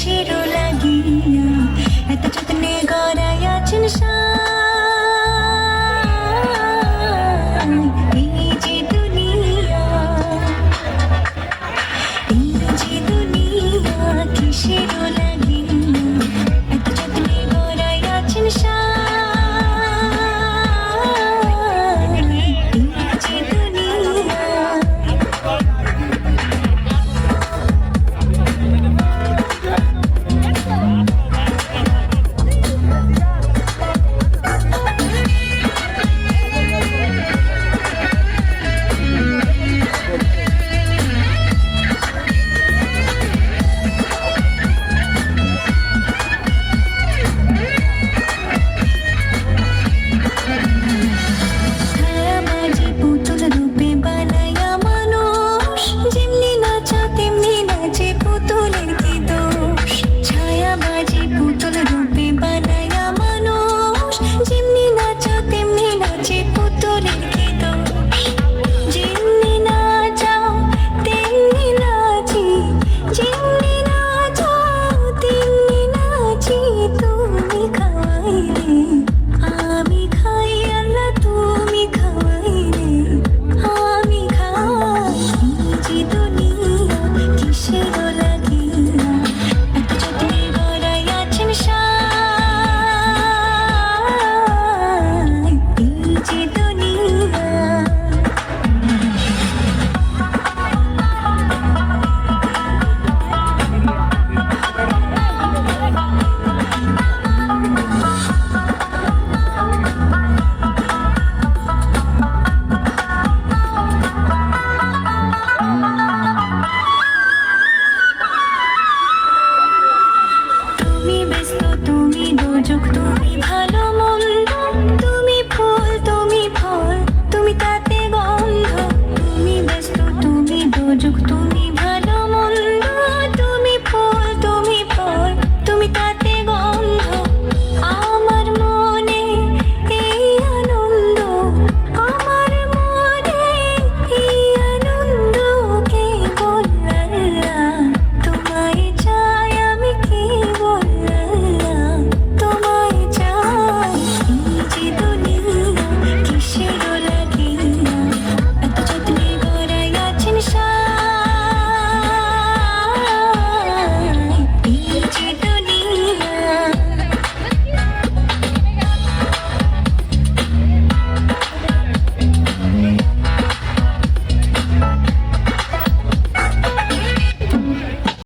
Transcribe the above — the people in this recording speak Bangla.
কিসের লাগিয়া এত যত্নে গড়াইয়াছেন এই যে দুনিয়া, এই যে দুনিয়া কিসের লাগিয়া এত যত্নে গড়াইয়াছেন এই যে দুনিয়া। ছায়াবাজি পুতুল রূপে বানাইয়া মানুষ, যেমনি নাচা তেমনি নাচে পুতুলের কি দোষ। ছায়াবাজি পুতুল রূপে বানাইয়া মানুষ, যেমনি নাচা তেমনি নাচে পুতুলের কি দোষ। যেমনি নাচাও তেমনি নাচি, যেমনি নাচাও তেমনি নাচি। তুমি খাওয়াইলে আমি খাই, আল্লাহ তুমি খাওয়াইলে আমি খাই। এই যে দুনিয়া কিসের লাগিয়া এত যত্নে গড়াইয়াছেন এই যে দুনিয়া। তুমি ব্যস্ত, তুমি দোজক, তুমি ভালো